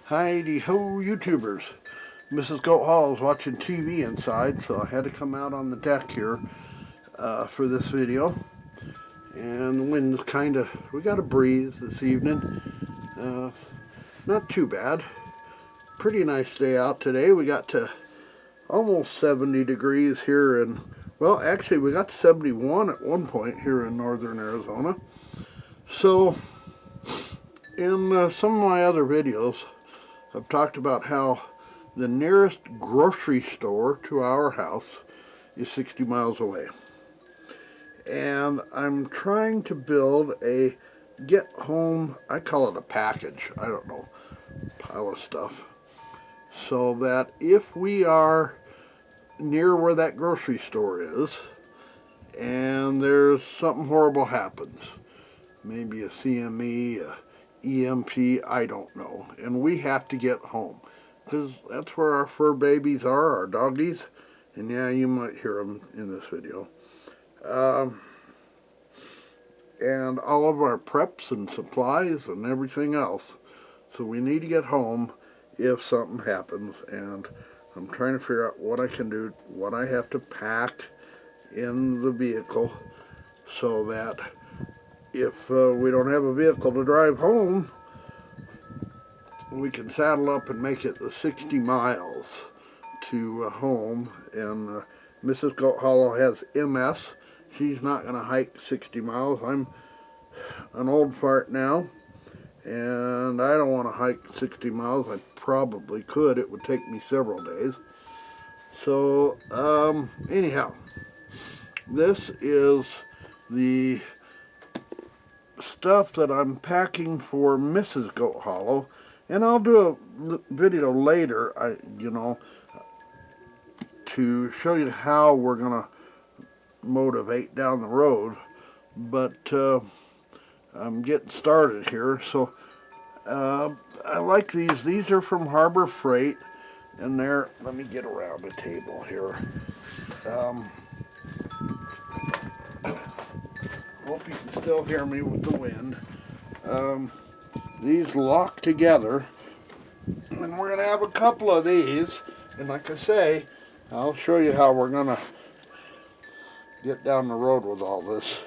Heidi ho, YouTubers. Mrs. Goat Hall is watching TV inside, so I had to come out on the deck here for this video. And the wind's we got a breeze this evening. Not too bad. Pretty nice day out today. We got to almost 70 degrees here well, actually we got to 71 at one point here in northern Arizona. So, in some of my other videos, I've talked about how the nearest grocery store to our house is 60 miles away. And I'm trying to build a get home, I call it a package, I don't know, pile of stuff, so that if we are near where that grocery store is and there's something horrible happens, maybe a CME, a EMP, I don't know, and we have to get home, because that's where our fur babies are, our doggies, and yeah, you might hear them in this video. And all of our preps and supplies and everything else. So we need to get home if something happens, and I'm trying to figure out what I can do, what I have to pack in the vehicle, so that if we don't have a vehicle to drive home, we can saddle up and make it the 60 miles to home. And Mrs. Goat Hollow has MS. She's not going to hike 60 miles. I'm an old fart now, and I don't want to hike 60 miles. I probably could. It would take me several days. So, anyhow, this is the stuff that I'm packing for Mrs. Goat Hollow, and I'll do a video later, to show you how we're going to motivate down the road, but I'm getting started here. So I like these are from Harbor Freight, and they're, let me get around the table here. Hope you can still hear me with the wind. These lock together, and we're going to have a couple of these, and like I say, I'll show you how we're going to get down the road with all this.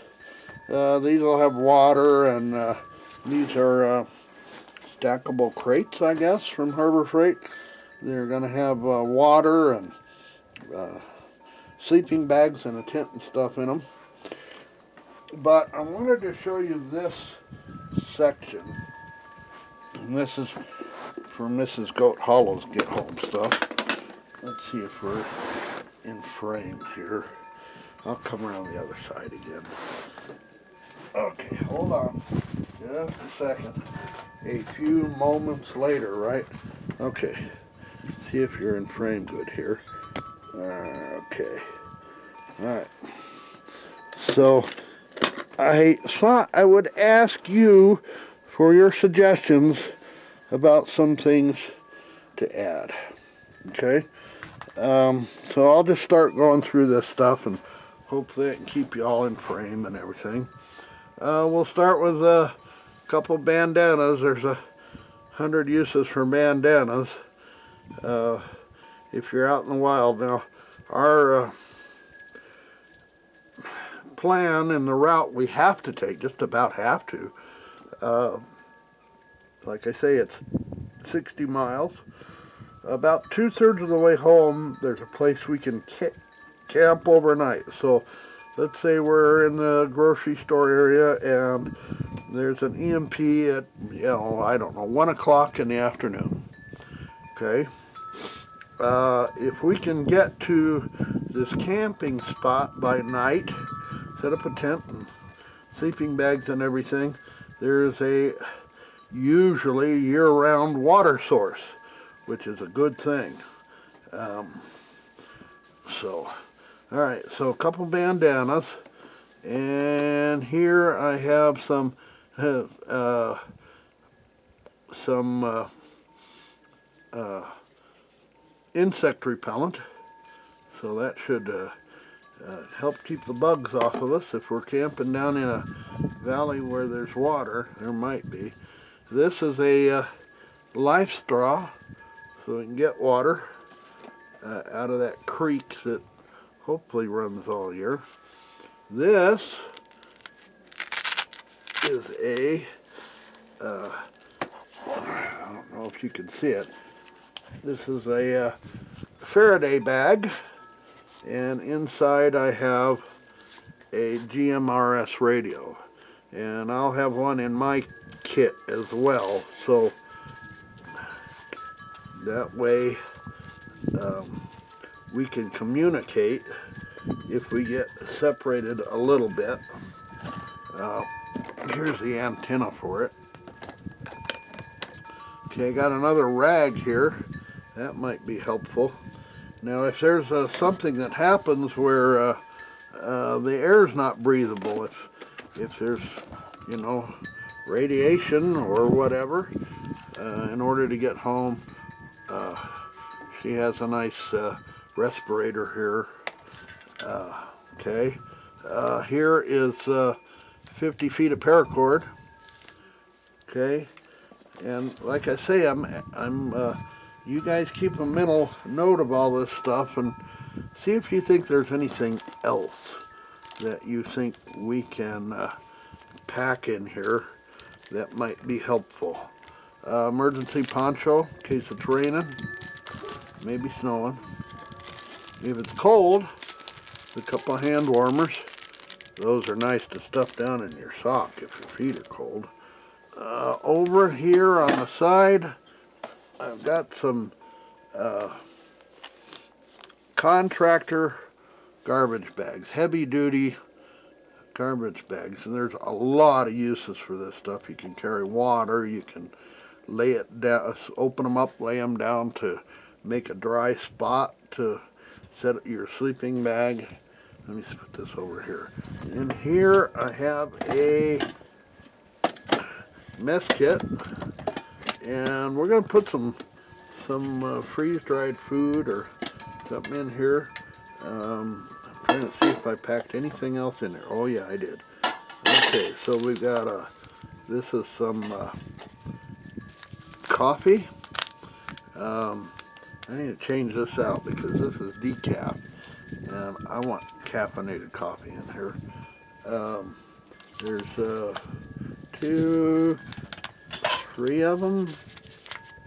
These will have water, and these are stackable crates, I guess, from Harbor Freight. They're going to have water and sleeping bags and a tent and stuff in them. But I wanted to show you this section, and this is for Mrs. Goat Hollow's get home stuff. Let's see if we're in frame here. I'll come around the other side again. Okay, hold on just a second. A few moments later, right? Okay, see if you're in frame good here. Okay, alright. So, I thought I would ask you for your suggestions about some things to add. Okay? So I'll just start going through this stuff, and hopefully I can keep you all in frame and everything. We'll start with a couple bandanas. There's 100 uses for bandanas if you're out in the wild. Now, our plan and the route we have to take, just about have to, like I say, it's 60 miles. About 2/3 of the way home, there's a place we can camp overnight. So let's say we're in the grocery store area and there's an EMP at, I don't know, 1 o'clock in the afternoon. Okay? If we can get to this camping spot by night, set up a tent and sleeping bags and everything, there's a usually year-round water source, which is a good thing. Alright, so a couple bandanas, and here I have some insect repellent, so that should help keep the bugs off of us. If we're camping down in a valley where there's water, there might be. This is a life straw so we can get water out of that creek that hopefully runs all year. This is a, I don't know if you can see it, this is a Faraday bag, and inside I have a GMRS radio, and I'll have one in my kit as well, so that way we can communicate if we get separated a little bit. Here's the antenna for it. Okay, I got another rag here. That might be helpful. Now, if there's something that happens where the air's not breathable, if there's, you know, radiation or whatever, in order to get home, she has a nice respirator here. Okay, here is 50 feet of paracord. Okay, and like I say, you guys keep a mental note of all this stuff and see if you think there's anything else that you think we can pack in here that might be helpful. Emergency poncho in case it's raining, maybe snowing. If it's cold, a couple of hand warmers. Those are nice to stuff down in your sock if your feet are cold. Over here on the side, I've got some contractor garbage bags, heavy duty garbage bags, and there's a lot of uses for this stuff. You can carry water, you can lay it down, open them up, lay them down to make a dry spot to set your sleeping bag. Let me put this over here. In here I have a mess kit, and we're going to put some freeze-dried food or something in here. I'm trying to see if I packed anything else in there. Oh yeah, I did. Okay, so we've got this is some coffee. I need to change this out because this is decaf, and I want caffeinated coffee in here. There's 2, 3 of them,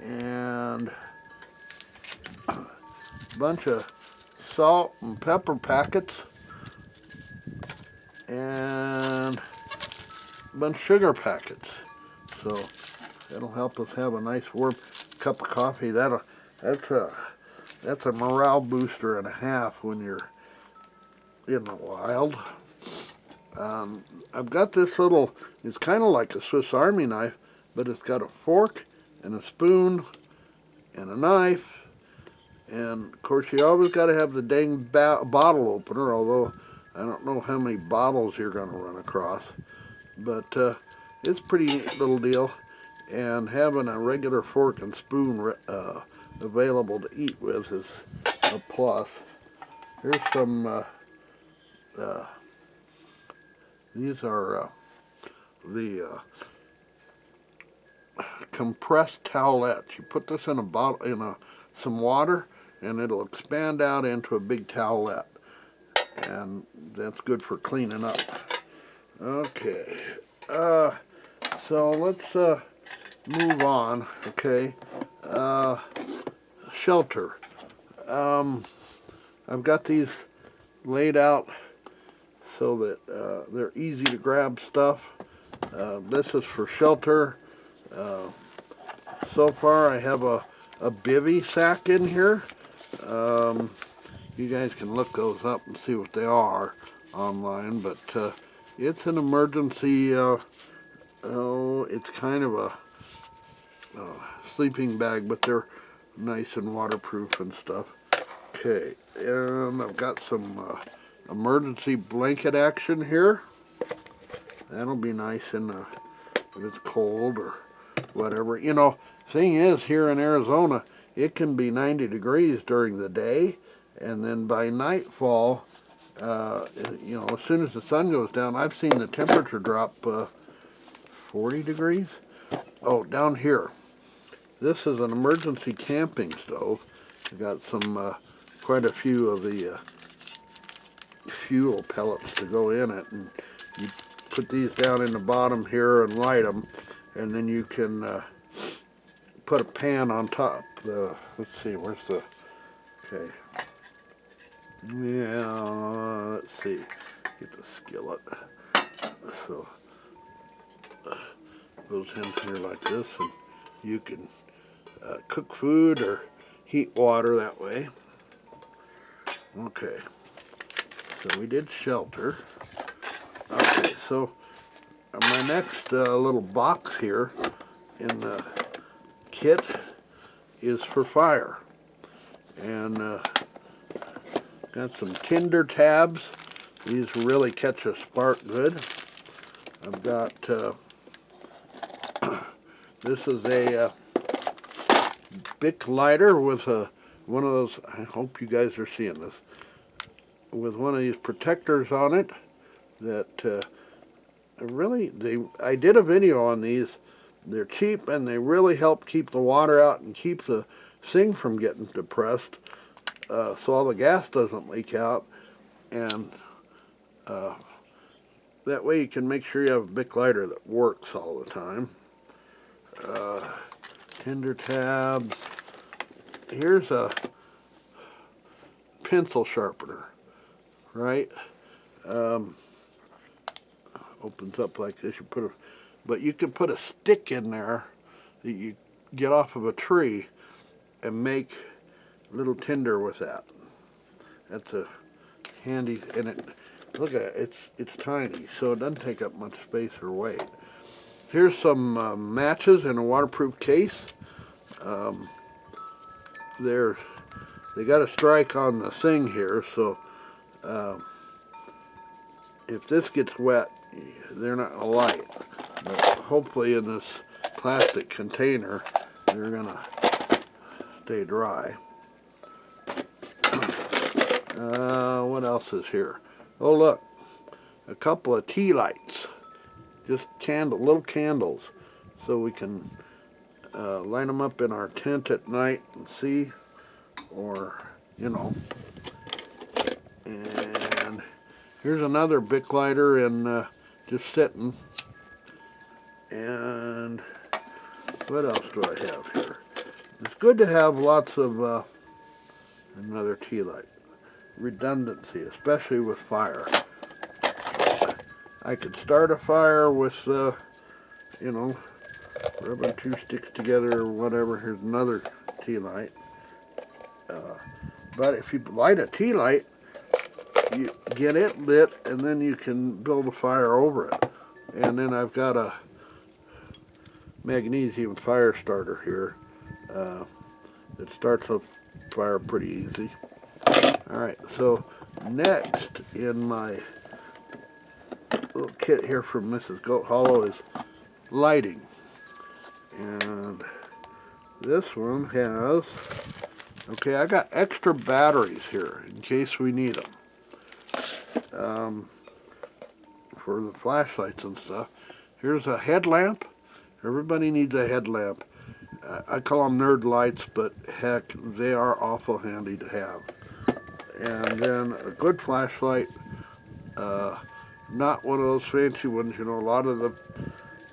and a bunch of salt and pepper packets, and a bunch of sugar packets. So that'll help us have a nice warm cup of coffee. That's a morale booster and a half when you're in the wild. I've got this little, it's kind of like a Swiss Army knife, but it's got a fork and a spoon and a knife, and of course you always got to have the dang bottle opener, although I don't know how many bottles you're going to run across, but it's a pretty neat little deal, and having a regular fork and spoon available to eat with is a plus. Here's some these are the compressed towelettes. You put this in a bottle, in some water, and it'll expand out into a big towelette, and that's good for cleaning up. Okay, so let's move on. Okay, shelter. I've got these laid out so that they're easy to grab stuff. This is for shelter. So far I have a bivy sack in here. You guys can look those up and see what they are online, but it's an emergency, it's kind of a sleeping bag, but they're nice and waterproof and stuff. Okay, and I've got some emergency blanket action here. That'll be nice if it's cold or whatever. You know, thing is, here in Arizona, it can be 90 degrees during the day, and then by nightfall, you know, as soon as the sun goes down, I've seen the temperature drop 40 degrees. Oh, down here, This is an emergency camping stove. It's got some, quite a few of the fuel pellets to go in it, and you put these down in the bottom here and light them, and then you can put a pan on top. Let's see, where's the, okay, yeah, let's see, get the skillet. So goes in here like this, and you can cook food or heat water that way. Okay, so we did shelter. Okay, so my next little box here in the kit is for fire, and got some tinder tabs. These really catch a spark good. I've got this is a Bic lighter with one of those, I hope you guys are seeing this, with one of these protectors on it that I did a video on these. They're cheap and they really help keep the water out and keep the thing from getting depressed, so all the gas doesn't leak out, and that way you can make sure you have a Bic lighter that works all the time. Tinder tabs. Here's a pencil sharpener, right? Opens up like this. You put but you can put a stick in there that you get off of a tree and make little tinder with that. That's a handy, and look at it, it's tiny, so it doesn't take up much space or weight. Here's some matches in a waterproof case. They got a strike on the thing here, so if this gets wet, they're not gonna light. But hopefully in this plastic container, they're gonna stay dry. What else is here? Oh look, a couple of tea lights, just little candles, so we can line them up in our tent at night and see, or you know. And here's another Bic lighter and just sitting. And what else do I have here? It's good to have lots of another tea light. Redundancy, especially with fire. I could start a fire with, you know, rubbing two sticks together or whatever. Here's another tea light. But if you light a tea light, you get it lit, and then you can build a fire over it. And then I've got a magnesium fire starter here that starts a fire pretty easy. Alright, so next in my little kit here from Mrs. Goat Hollow is lighting. And this one has, okay, I got extra batteries here in case we need them for the flashlights and stuff. Here's a headlamp. Everybody needs a headlamp. I call them nerd lights, but heck, they are awful handy to have. And then a good flashlight, not one of those fancy ones. You know, a lot of the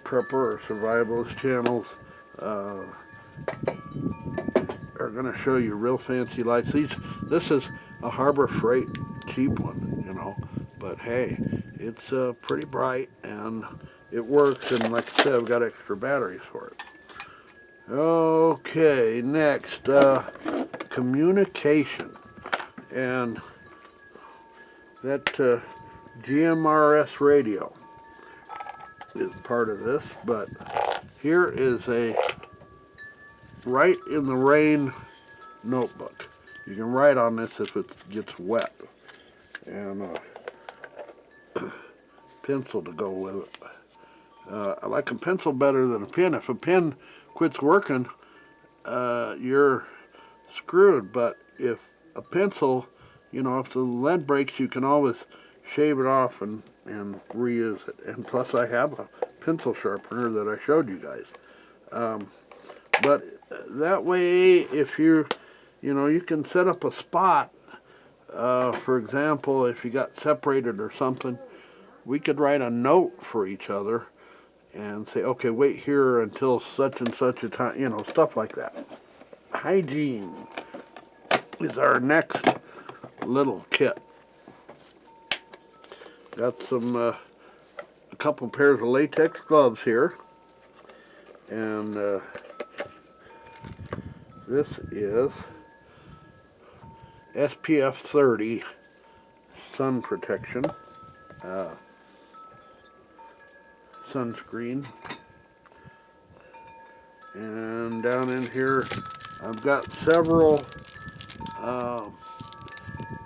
prepper or survivalist channels are going to show you real fancy lights. This is a Harbor Freight cheap one, you know, but hey, it's pretty bright and it works, and like I said, I've got extra batteries for it. Okay, next, communication. And that GMRS radio is part of this, but here is a Write in the Rain notebook. You can write on this if it gets wet, and a pencil to go with it. I like a pencil better than a pen. If a pen quits working, you're screwed, but if a pencil, you know, if the lead breaks, you can always shave it off and reuse it. And plus I have a pencil sharpener that I showed you guys. But that way, if you know, you can set up a spot. For example, if you got separated or something, we could write a note for each other and say, okay, wait here until such and such a time, you know, stuff like that. Hygiene is our next little kit. Got some, a couple pairs of latex gloves here. And this is SPF 30 sun protection, sunscreen. And down in here, I've got several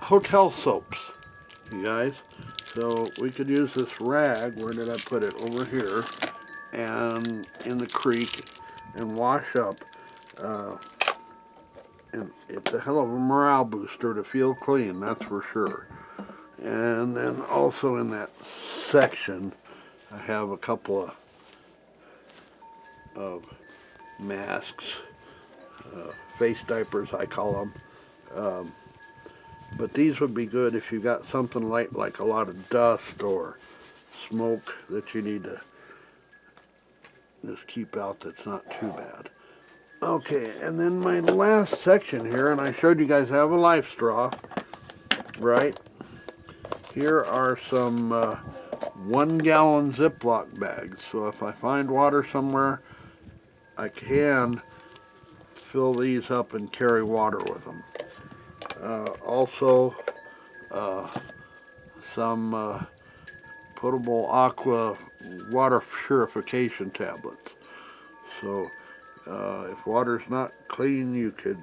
hotel soaps, you guys. So we could use this rag, where did I put it? Over here, and in the creek, and wash up. And it's a hell of a morale booster to feel clean, that's for sure. And then also in that section, I have a couple of masks, face diapers I call them. But these would be good if you got something like a lot of dust or smoke that you need to just keep out that's not too bad. Okay, and then my last section here, and I showed you guys I have a life straw, right? Here are some 1 gallon Ziploc bags. So if I find water somewhere, I can fill these up and carry water with them. Also, some potable aqua water purification tablets. So if water's not clean, you could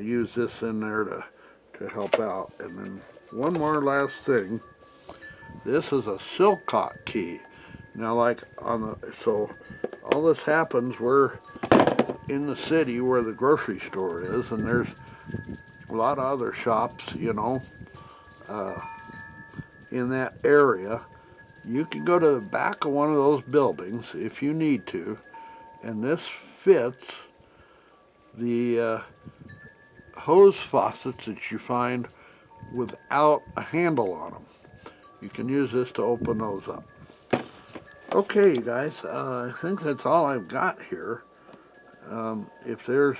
use this in there to help out. And then one more last thing. This is a Silcott key. Now, like so all this happens, we're in the city where the grocery store is, and there's a lot of other shops, you know, in that area. You can go to the back of one of those buildings if you need to, and this fits the hose faucets that you find without a handle on them. You can use this to open those up. Okay, you guys, I think that's all I've got here. If there's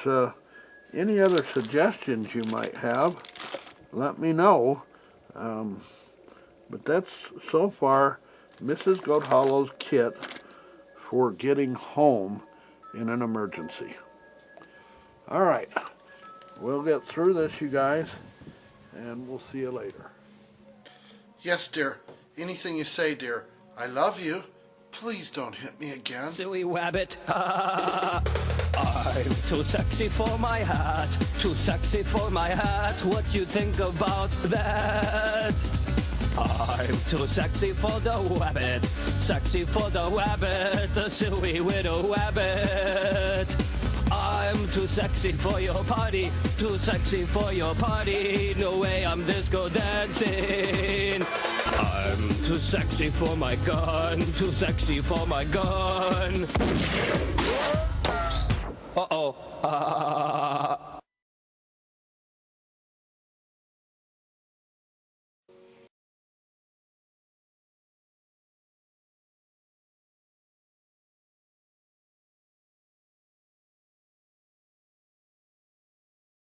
any other suggestions you might have, let me know. But that's so far Mrs. Goat Hollow's kit for getting home in an emergency. All right, we'll get through this, you guys, and we'll see you later. Yes, dear. Anything you say, dear. I love you. Please don't hit me again. Silly wabbit. I'm too sexy for my hat. Too sexy for my hat. What you think about that? I'm too sexy for the wabbit. Sexy for the wabbit. The silly widow wabbit. I'm too sexy for your party. Too sexy for your party. No way I'm disco dancing. I'm too sexy for my gun. Too sexy for my gun. Uh-oh.